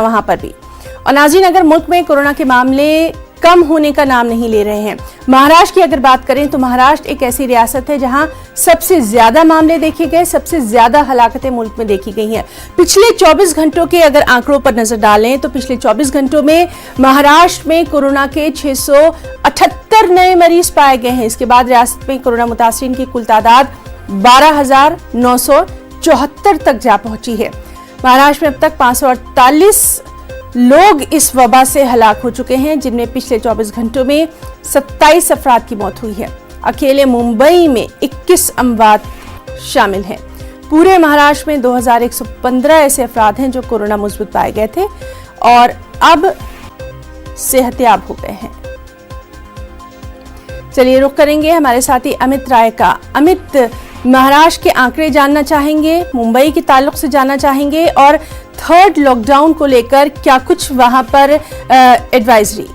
वहां पर भी। और नाज़रीन, अगर मुल्क में कोरोना के मामले कम होने का नाम नहीं ले रहे हैं, महाराष्ट्र की अगर बात करें तो महाराष्ट्र एक ऐसी रियासत है जहां सबसे ज्यादा मामले देखे गए, सबसे ज्यादा हलाकतें मुल्क में देखी गई हैं। पिछले 24 घंटों के अगर आंकड़ों पर नजर डालें तो पिछले 24 घंटों में महाराष्ट्र में कोरोना के 678 नए मरीज पाए गए हैं। इसके बाद रियासत में कोरोना मुतासरीन की कुल तादाद 12,974 तक जा पहुंची है। महाराष्ट्र में अब तक 548 लोग इस वबा से हलाक हो चुके हैं, जिनमें पिछले 24 घंटों में 27 अफराद की मौत हुई है। अकेले मुंबई में 21 अमवात शामिल हैं। पूरे महाराष्ट्र में 2115 ऐसे अफराद हैं जो कोरोना मुस्बत पाए गए थे और अब सेहतयाब हो गए हैं। चलिए रुख करेंगे हमारे साथी अमित राय का। अमित, महाराष्ट्र के आंकड़े जानना चाहेंगे, मुंबई के ताल्लुक से जानना चाहेंगे और थर्ड लॉकडाउन को लेकर क्या कुछ वहां पर एडवाइजरी।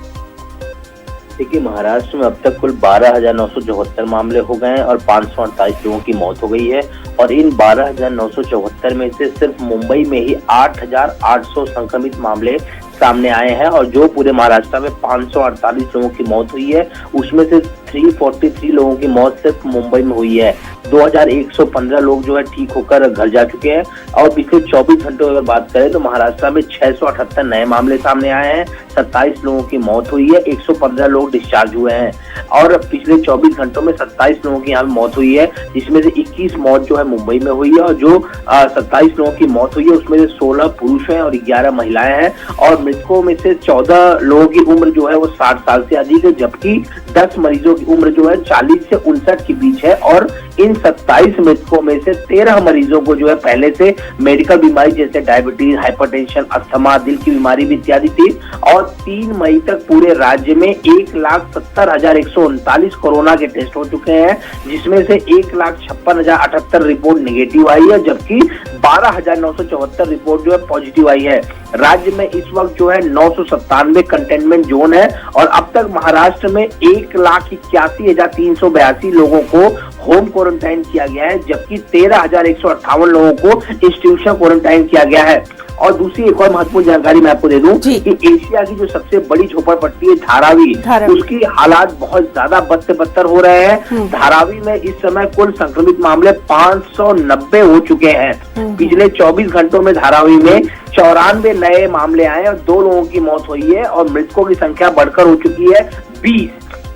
देखिए, महाराष्ट्र में अब तक कुल 12,974 मामले हो गए हैं और 548 लोगों की मौत हो गई है। और इन 12,974 में से सिर्फ मुंबई में ही 8,800 संक्रमित मामले सामने आए हैं और जो पूरे महाराष्ट्र में 548 लोगों की मौत हुई है, उसमें से 343 लोगों की मौत सिर्फ मुंबई में हुई है। 2115 लोग जो है ठीक होकर घर जा चुके हैं। और पिछले 24 घंटों की अगर बात करें तो महाराष्ट्र में 678 नए मामले सामने आए हैं, 27 लोगों की मौत हुई है, 115 लोग डिस्चार्ज हुए हैं। और पिछले 24 घंटों में 27 लोगों की यहाँ मौत हुई है, जिसमें से 21 मौत जो है मुंबई में हुई है। और जो 27 लोगों की मौत हुई है उसमें से 16 पुरुष हैं और 11 महिलाएं हैं। और मृतकों में से 14 लोगों की उम्र जो है वो 60 साल से अधिक है, जबकि 10 मरीजों की उम्र जो है 40 से 59 के बीच है। और इन 27 मृतकों में से 13 मरीजों को जो है पहले से मेडिकल बीमारी जैसे डायबिटीज, हाइपरटेंशन, अस्थमा, दिल की बीमारी भी इत्यादि थी। और 3 मई तक पूरे राज्य में 1,70,139 कोरोना के टेस्ट हो चुके हैं, जिसमें से 1,56,078 रिपोर्ट निगेटिव आई है, जबकि 12,974 रिपोर्ट जो है पॉजिटिव आई है। राज्य में इस वक्त जो है 997 कंटेनमेंट जोन है और अब तक महाराष्ट्र में 1,81,382 लोगों को होम क्वारंटाइन किया गया है, जबकि 13,158 लोगों को इंस्टीट्यूशनल क्वारंटाइन किया गया है। और दूसरी एक और महत्वपूर्ण जानकारी मैं आपको दे दूं कि एशिया की जो सबसे बड़ी झोपड़पट्टी है धारावी, उसकी हालात बहुत ज्यादा बद से बदतर हो रहे हैं। धारावी में इस समय कुल संक्रमित मामले 590 हो चुके हैं। पिछले 24 घंटों में धारावी में 94 नए मामले आए और 2 लोगों की मौत हुई है और मृतकों की संख्या बढ़कर हो चुकी है 20।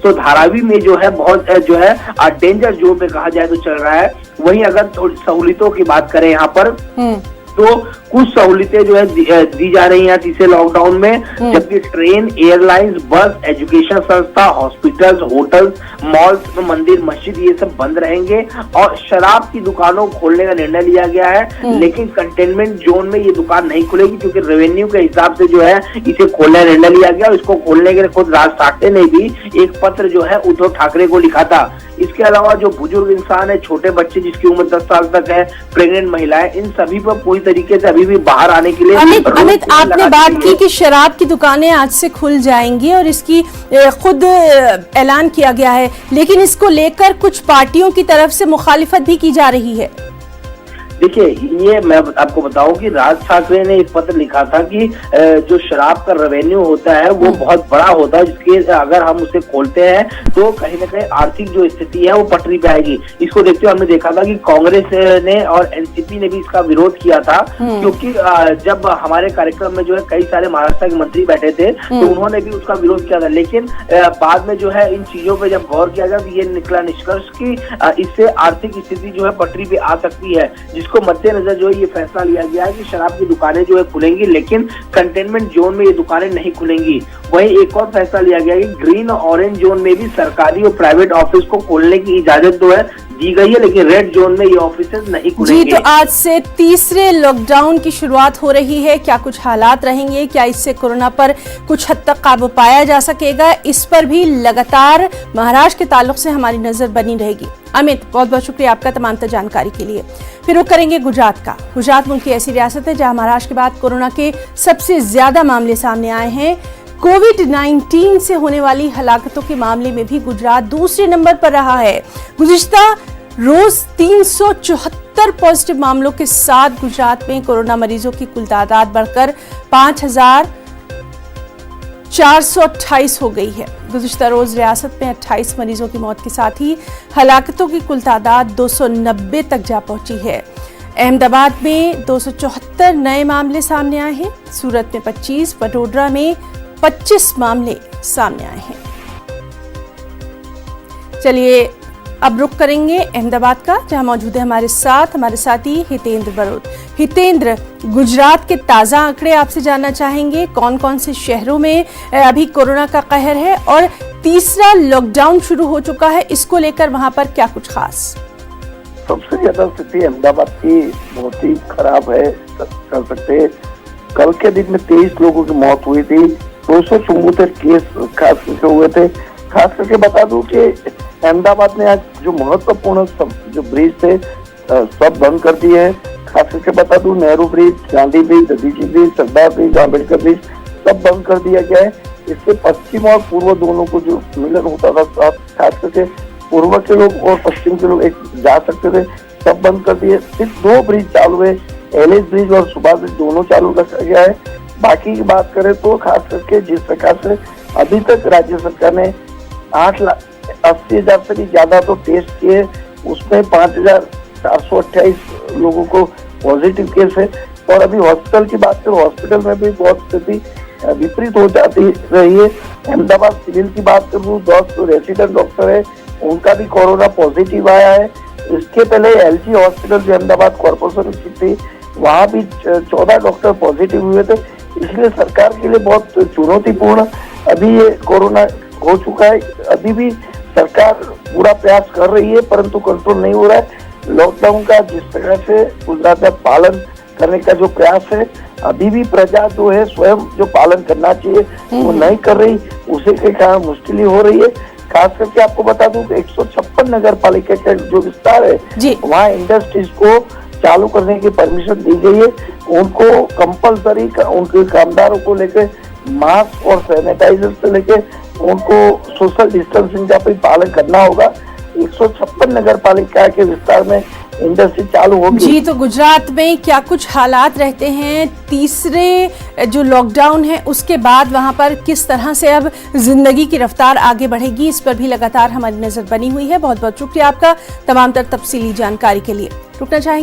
तो धारावी में जो है बहुत जो है डेंजर जोन पे कहा जाए तो चल रहा है। वहीं अगर थोड़ी सहूलियतों की बात करें यहाँ पर तो कुछ सहूलियतें जो है दी जा रही हैं तीसरे लॉकडाउन में, जबकि ट्रेन, एयरलाइंस, बस, एजुकेशन संस्था, हॉस्पिटल्स, होटल्स, मॉल्स, मंदिर, मस्जिद ये सब बंद रहेंगे। और शराब की दुकानों को खोलने का निर्णय लिया गया है, लेकिन कंटेनमेंट जोन में ये दुकान नहीं खुलेगी क्योंकि रेवेन्यू के हिसाब से जो है इसे खोलने का निर्णय लिया गया। और इसको खोलने के लिए खुद राज ठाकरे ने भी एक पत्र जो है उद्धव ठाकरे को लिखा था। इसके अलावा जो बुजुर्ग इंसान है, छोटे बच्चे जिसकी उम्र 10 साल तक है, प्रेग्नेंट महिलाएं, इन सभी पर पूरी तरीके से अभी भी बाहर आने के लिए अमित आपने बात की कि शराब की दुकानें आज से खुल जाएंगी और इसकी खुद ऐलान किया गया है, लेकिन इसको लेकर कुछ पार्टियों की तरफ से मुखालिफत भी की जा रही है। देखिए, ये मैं आपको बताऊं कि राज ठाकरे ने एक पत्र लिखा था कि जो शराब का रेवेन्यू होता है वो बहुत बड़ा होता है, जिसके अगर हम उसे खोलते हैं तो कहीं ना कहीं आर्थिक जो स्थिति है वो पटरी पे आएगी। इसको देखते हुए हमने देखा था कि कांग्रेस ने और एनसीपी ने भी इसका विरोध किया था, क्योंकि जब हमारे कार्यक्रम में जो है कई सारे महाराष्ट्र के मंत्री बैठे थे तो उन्होंने भी उसका विरोध किया था। लेकिन बाद में जो है इन चीजों पे जब गौर किया गया तो ये निकला निष्कर्ष की इससे आर्थिक स्थिति जो है पटरी पे आ सकती है, जिसको मद्देनजर जो है ये फैसला लिया गया है कि शराब की दुकानें जो है खुलेंगी, लेकिन कंटेनमेंट जोन में ये दुकानें नहीं खुलेंगी। वहीं एक और फैसला लिया गया कि ग्रीन और ऑरेंज जोन में भी सरकारी और प्राइवेट ऑफिस को खोलने की इजाजत जो है दी गई है, लेकिन रेड जोन में ये ऑफिसेज नहीं खुलेंगे। जी, तो आज से तीसरे लॉकडाउन की शुरुआत हो रही है। क्या कुछ हालात रहेंगे, क्या इससे कोरोना पर कुछ हद तक काबू पाया जा सकेगा, इस पर भी लगातार महाराष्ट्र के ताल्लुक से हमारी नजर बनी रहेगी। अमित, बहुत बहुत शुक्रिया आपका तमाम जानकारी के लिए। फिर रुख करेंगे गुजरात का। गुजरात मुल्क की ऐसी रियासत है जहां महाराष्ट्र के बाद कोरोना के सबसे ज्यादा मामले सामने आए हैं। कोविड-19 से होने वाली हलाकतों के मामले में भी गुजरात दूसरे नंबर पर रहा है। गुज़िश्ता रोज 374 पॉजिटिव मामलों के साथ गुजरात में कोरोना मरीजों की कुल तादाद बढ़कर 5,428 हो गई है। गुज़िश्ता रोज रियासत में 28 मरीजों की मौत के साथ ही हलाकतों की कुल तादाद 290 तक जा पहुंची है। अहमदाबाद में 274 नए मामले सामने आए हैं, सूरत में 25, वडोदरा में 25 मामले सामने आए हैं। चलिए अब रुख करेंगे अहमदाबाद का, जहां मौजूद है हमारे साथी हितेंद्र बरोद। हितेंद्र, गुजरात के ताजा आंकड़े आपसे जानना चाहेंगे, कौन कौन से शहरों में अभी कोरोना का कहर है और तीसरा लॉकडाउन शुरू हो चुका है, इसको लेकर वहां पर क्या कुछ खास? सबसे ज्यादा स्थिति अहमदाबाद की बहुत ही खराब है, कर सकते हैं। कल के दिन में 23 लोगों की मौत हुई थी, 274 केस खास करके हुए थे। खास करके बता दूं कि अहमदाबाद ने आज जो महत्वपूर्ण जो ब्रिज थे सब बंद कर दिए हैं। खास करके बता दूं, Nehru bridge, Gandhi bridge, Dadhichi bridge, Sardar bridge, Ambedkar bridge सब बंद कर दिया गया है। इससे पश्चिम और पूर्व दोनों को जो मिलन होता था, खास करके पूर्व के लोग और पश्चिम के लोग एक जा सकते थे, सब बंद कर दिए। सिर्फ 2 ब्रिज चालू है, एलएस ब्रिज और सुभाष ब्रिज दोनों चालू रखा गया है। बाकी की बात करें तो खास करके जिस प्रकार से अभी तक राज्य सरकार ने 8,80,000 से भी ज्यादा तो टेस्ट किए, उसमें 5,428 लोगों को पॉजिटिव केस है। और अभी हॉस्पिटल की बात करें, हॉस्पिटल में भी बहुत स्थिति विपरीत हो जाती रही है। अहमदाबाद सिविल की बात करूँ, 10 रेसिडेंट डॉक्टर है, उनका भी कोरोना पॉजिटिव आया है। इसके पहले एलजी हॉस्पिटल जो अहमदाबाद कॉर्पोरेशन की थी, वहाँ भी 14 डॉक्टर पॉजिटिव हुए थे। इसलिए सरकार के लिए बहुत चुनौतीपूर्ण अभी ये कोरोना हो चुका है। अभी भी सरकार पूरा प्रयास कर रही है, परंतु कंट्रोल नहीं हो रहा है। लॉकडाउन का जिस तरह से गुजरात में पालन करने का जो प्रयास है, अभी भी प्रजा जो है स्वयं जो पालन करना चाहिए वो नहीं कर रही, उसे के कारण मुश्किल हो रही है। खास करके आपको बता दूं कि 156 नगर पालिका का जो विस्तार है, वहाँ इंडस्ट्रीज को चालू करने की परमिशन दी गई है। उनको कंपलसरी उनके कामदारों को लेकर मास्क और सैनिटाइजर से लेकर उनको सोशल डिस्टेंसिंग का भी पालन करना होगा। 156 नगर पालिका के विस्तार में इंडस्ट्री चालू होगी। जी, तो गुजरात में क्या कुछ हालात रहते हैं तीसरे जो लॉकडाउन है उसके बाद, वहां पर किस तरह से अब जिंदगी की रफ्तार आगे बढ़ेगी, इस पर भी लगातार हमारी नजर बनी हुई है। बहुत बहुत शुक्रिया आपका तमाम तर तफसीली जानकारी के लिए। रुकना चाहेंगे